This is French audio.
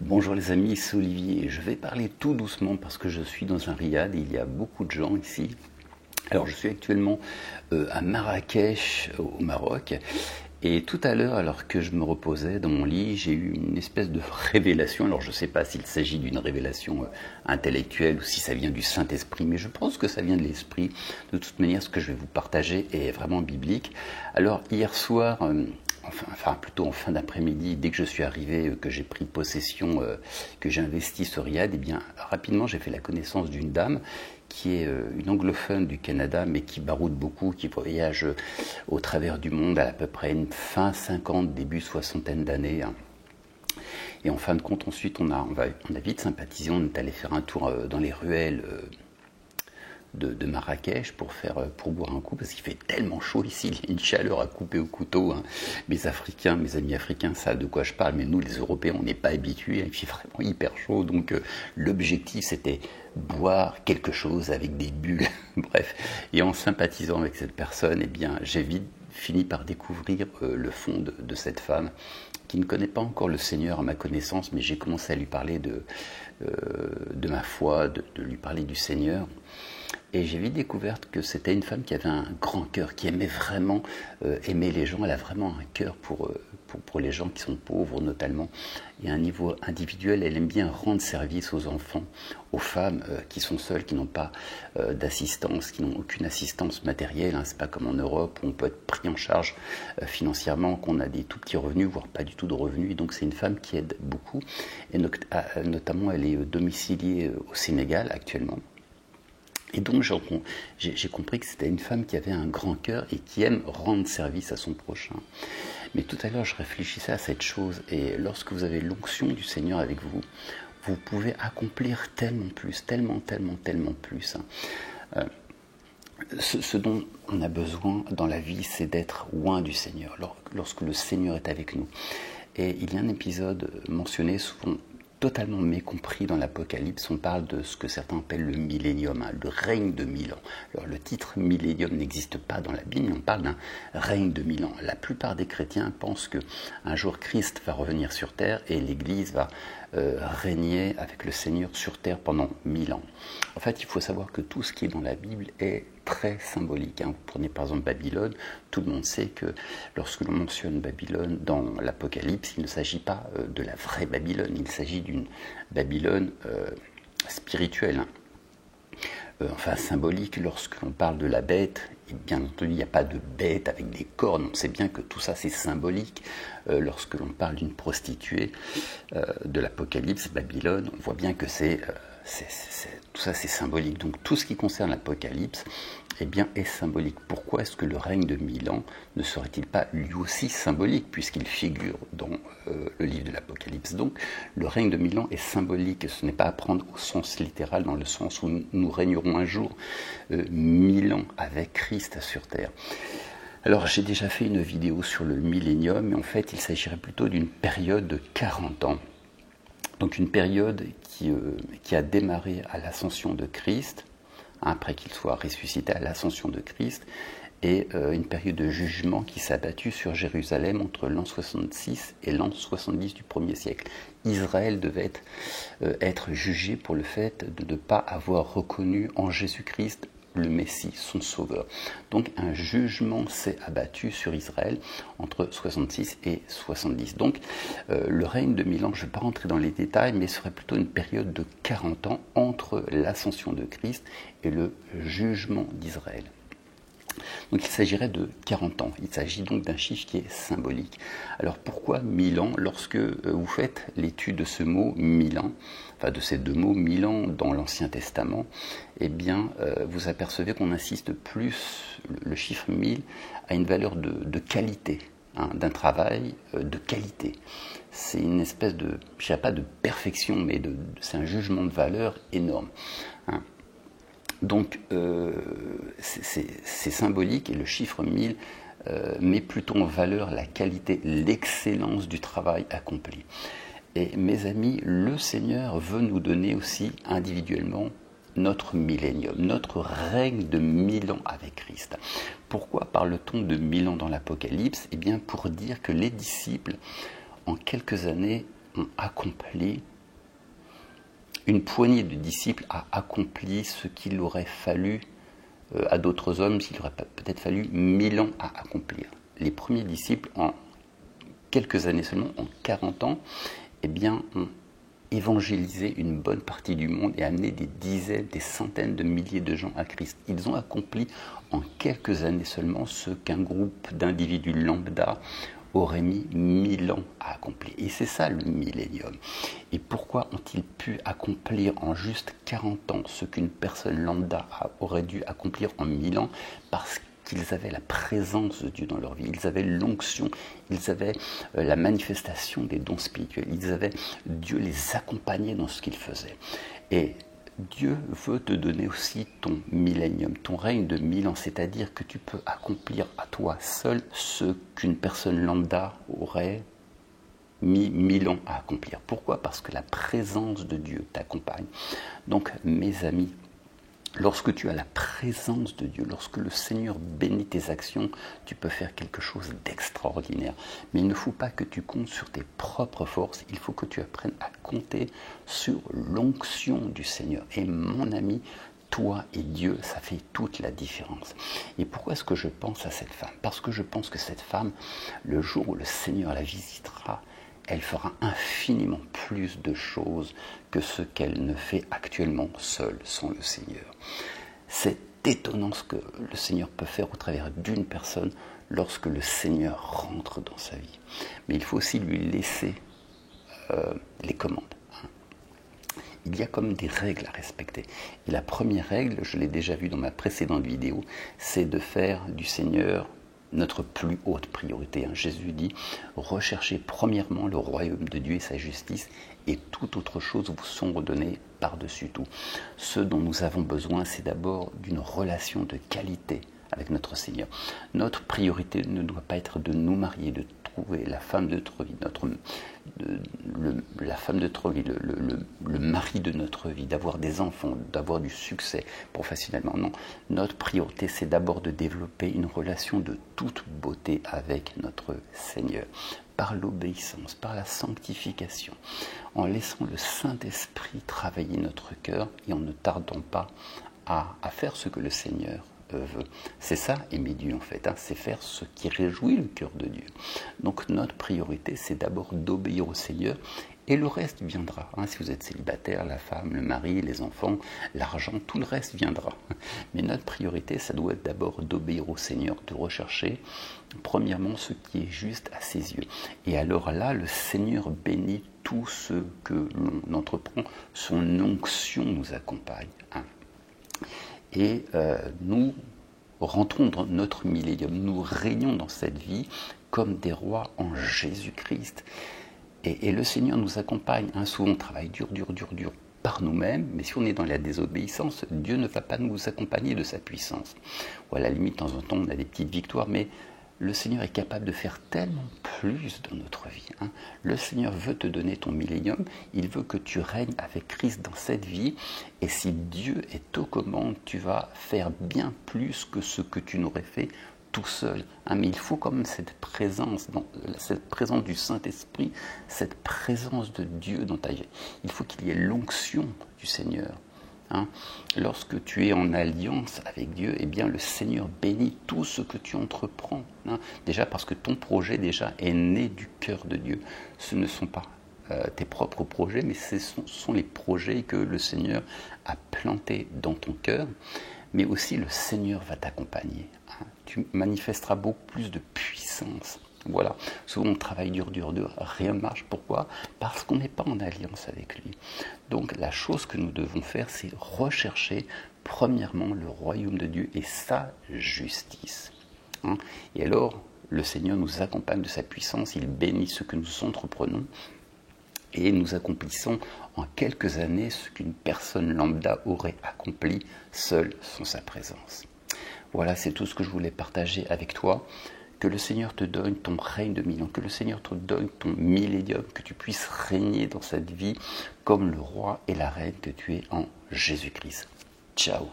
Bonjour les amis, c'est Olivier. Je vais parler tout doucement parce que je suis dans un riad et il y a beaucoup de gens ici. Alors je suis actuellement à Marrakech au Maroc et tout à l'heure alors que je me reposais dans mon lit, j'ai eu une espèce de révélation. Alors je ne sais pas s'il s'agit d'une révélation intellectuelle ou si ça vient du Saint-Esprit, mais je pense que ça vient de l'Esprit. De toute manière, ce que je vais vous partager est vraiment biblique. Alors hier soir... Enfin, plutôt en fin d'après-midi, dès que je suis arrivé, que j'ai pris possession, que j'ai investi ce riad, eh bien, rapidement, j'ai fait la connaissance d'une dame qui est une anglophone du Canada, mais qui baroude beaucoup, qui voyage au travers du monde à peu près une fin 50, début soixantaine d'années. Et en fin de compte, ensuite, on a vite sympathisé, on est allé faire un tour dans les ruelles de Marrakech pour boire un coup parce qu'il fait tellement chaud ici, il y a une chaleur à couper au couteau. Hein. Mes amis africains savent de quoi je parle, mais nous les Européens on n'est pas habitués, il fait vraiment hyper chaud, donc l'objectif c'était boire quelque chose avec des bulles, bref. Et en sympathisant avec cette personne, eh bien j'ai vite fini par découvrir le fond de cette femme qui ne connaît pas encore le Seigneur à ma connaissance, mais j'ai commencé à lui parler de ma foi, de lui parler du Seigneur. Et j'ai vite découvert que c'était une femme qui avait un grand cœur, qui aimait vraiment aimer les gens. Elle a vraiment un cœur pour les gens qui sont pauvres notamment. Et à un niveau individuel, elle aime bien rendre service aux enfants, aux femmes qui sont seules, qui n'ont pas d'assistance, qui n'ont aucune assistance matérielle. Hein. C'est pas comme en Europe où on peut être pris en charge financièrement, qu'on a des tout petits revenus, voire pas du tout de revenus. Et donc c'est une femme qui aide beaucoup. Et notamment, elle est domiciliée au Sénégal actuellement. Et donc j'ai compris que c'était une femme qui avait un grand cœur et qui aime rendre service à son prochain. Mais tout à l'heure, je réfléchissais à cette chose, et lorsque vous avez l'onction du Seigneur avec vous, vous pouvez accomplir tellement plus, tellement plus. Ce dont on a besoin dans la vie, c'est d'être loin du Seigneur, lorsque le Seigneur est avec nous. Et il y a un épisode mentionné souvent, totalement mécompris dans l'Apocalypse. On parle de ce que certains appellent le millénium, hein, le règne de 1000 ans. Alors le titre millénium n'existe pas dans la Bible, on parle d'un règne de 1000 ans. La plupart des chrétiens pensent qu'un jour Christ va revenir sur terre et l'Église va régner avec le Seigneur sur terre pendant 1000 ans. En fait, il faut savoir que tout ce qui est dans la Bible est très symbolique. Hein. Vous prenez par exemple Babylone, tout le monde sait que lorsque l'on mentionne Babylone dans l'Apocalypse, il ne s'agit pas de la vraie Babylone, il s'agit d'une Babylone spirituelle. Enfin symbolique, lorsque l'on parle de la bête, et bien entendu il n'y a pas de bête avec des cornes, on sait bien que tout ça c'est symbolique. Lorsque l'on parle d'une prostituée de l'Apocalypse, Babylone, on voit bien que tout ça c'est symbolique. Donc tout ce qui concerne l'Apocalypse eh bien, est symbolique. Pourquoi est-ce que le règne de 1000 ans ne serait-il pas lui aussi symbolique, puisqu'il figure dans le livre de l'Apocalypse? Donc le règne de 1000 ans est symbolique, ce n'est pas à prendre au sens littéral, dans le sens où nous régnerons un jour 1000 ans avec Christ sur terre. Alors j'ai déjà fait une vidéo sur le millénium, mais en fait il s'agirait plutôt d'une période de 40 ans. Donc une période qui a démarré à l'ascension de Christ, après qu'il soit ressuscité à l'ascension de Christ, et une période de jugement qui s'est abattue sur Jérusalem entre l'an 66 et l'an 70 du 1er siècle. Israël devait être jugé pour le fait de ne pas avoir reconnu en Jésus-Christ le Messie, son sauveur. Donc un jugement s'est abattu sur Israël entre 66 et 70. Donc le règne de 1000 ans, je ne vais pas rentrer dans les détails, mais ce serait plutôt une période de 40 ans entre l'ascension de Christ et le jugement d'Israël. Donc il s'agirait de 40 ans. Il s'agit donc d'un chiffre qui est symbolique. Alors pourquoi 1000 ans? Lorsque vous faites l'étude de ce mot 1000 ans, enfin de ces deux mots 1000 ans dans l'Ancien Testament, eh bien vous apercevez qu'on insiste plus, le chiffre 1000 a une valeur de qualité, hein, d'un travail de qualité. C'est une espèce de, je dirais pas de perfection, mais c'est un jugement de valeur énorme. Hein. Donc c'est symbolique, et le chiffre 1000 met plutôt en valeur la qualité, l'excellence du travail accompli. Et mes amis, le Seigneur veut nous donner aussi individuellement notre millénium, notre règne de 1000 ans avec Christ. Pourquoi parle-t-on de 1000 ans dans l'Apocalypse? Eh bien pour dire que les disciples, en quelques années, ont accompli, une poignée de disciples a accompli ce qu'il aurait fallu à d'autres hommes, s'il aurait peut-être fallu 1000 ans à accomplir. Les premiers disciples, en quelques années seulement, en 40 ans, eh bien, ont évangélisé une bonne partie du monde et amené des dizaines, des centaines de milliers de gens à Christ. Ils ont accompli en quelques années seulement ce qu'un groupe d'individus lambda aurait mis 1000 ans à accomplir. Et c'est ça le millénium. Et pourquoi ont-ils pu accomplir en juste 40 ans ce qu'une personne lambda aurait dû accomplir en 1000 ans? Parce qu'ils avaient la présence de Dieu dans leur vie, ils avaient l'onction, ils avaient la manifestation des dons spirituels, Dieu les accompagnait dans ce qu'ils faisaient. Et Dieu veut te donner aussi ton millénium, ton règne de 1000 ans, c'est-à-dire que tu peux accomplir à toi seul ce qu'une personne lambda aurait mis 1000 ans à accomplir. Pourquoi? Parce que la présence de Dieu t'accompagne. Donc, mes amis, lorsque tu as la présence de Dieu, lorsque le Seigneur bénit tes actions, tu peux faire quelque chose d'extraordinaire. Mais il ne faut pas que tu comptes sur tes propres forces, il faut que tu apprennes à compter sur l'onction du Seigneur. Et mon ami, toi et Dieu, ça fait toute la différence. Et pourquoi est-ce que je pense à cette femme? Parce que je pense que cette femme, le jour où le Seigneur la visitera, elle fera infiniment plus de choses que ce qu'elle ne fait actuellement seule, sans le Seigneur. C'est étonnant ce que le Seigneur peut faire au travers d'une personne lorsque le Seigneur rentre dans sa vie. Mais il faut aussi lui laisser les commandes. Il y a comme des règles à respecter. Et la première règle, je l'ai déjà vue dans ma précédente vidéo, c'est de faire du Seigneur notre plus haute priorité. Jésus dit, recherchez premièrement le royaume de Dieu et sa justice, et toute autre chose vous sont redonnées par-dessus tout. Ce dont nous avons besoin, c'est d'abord d'une relation de qualité avec notre Seigneur. Notre priorité ne doit pas être de nous marier, de trouver la femme de notre vie, la femme de notre vie, le mari de notre vie, d'avoir des enfants, d'avoir du succès professionnellement. Non, notre priorité, c'est d'abord de développer une relation de toute beauté avec notre Seigneur, par l'obéissance, par la sanctification, en laissant le Saint-Esprit travailler notre cœur et en ne tardant pas à faire ce que le Seigneur veut. C'est ça aimer Dieu en fait, c'est faire ce qui réjouit le cœur de Dieu. Donc notre priorité, c'est d'abord d'obéir au Seigneur et le reste viendra. Si vous êtes célibataire, la femme, le mari, les enfants, l'argent, tout le reste viendra. Mais notre priorité, ça doit être d'abord d'obéir au Seigneur, de rechercher premièrement ce qui est juste à ses yeux. Et alors là, le Seigneur bénit tout ce que l'on entreprend. Son onction nous accompagne. Et nous rentrons dans notre millénium, nous régnons dans cette vie comme des rois en Jésus-Christ. Et le Seigneur nous accompagne. Souvent on travaille dur par nous-mêmes, mais si on est dans la désobéissance, Dieu ne va pas nous accompagner de sa puissance. Ou à la limite, de temps en temps, on a des petites victoires, mais le Seigneur est capable de faire tellement plus dans notre vie. Le Seigneur veut te donner ton millénium, il veut que tu règnes avec Christ dans cette vie, et si Dieu est aux commandes, tu vas faire bien plus que ce que tu n'aurais fait tout seul. Mais il faut quand même cette présence du Saint-Esprit, cette présence de Dieu dans ta vie. Il faut qu'il y ait l'onction du Seigneur. Lorsque tu es en alliance avec Dieu, eh bien le Seigneur bénit tout ce que tu entreprends. Déjà parce que ton projet déjà est né du cœur de Dieu. Ce ne sont pas tes propres projets, mais ce sont les projets que le Seigneur a plantés dans ton cœur. Mais aussi le Seigneur va t'accompagner. Tu manifesteras beaucoup plus de puissance. Voilà, souvent on travaille dur, rien ne marche. Pourquoi? Parce qu'on n'est pas en alliance avec lui. Donc la chose que nous devons faire, c'est rechercher premièrement le royaume de Dieu et sa justice. Et alors, le Seigneur nous accompagne de sa puissance, il bénit ce que nous entreprenons et nous accomplissons en quelques années ce qu'une personne lambda aurait accompli seule sans sa présence. Voilà, c'est tout ce que je voulais partager avec toi. Que le Seigneur te donne ton règne de 1000 ans, que le Seigneur te donne ton millénium, que tu puisses régner dans cette vie comme le roi et la reine que tu es en Jésus-Christ. Ciao.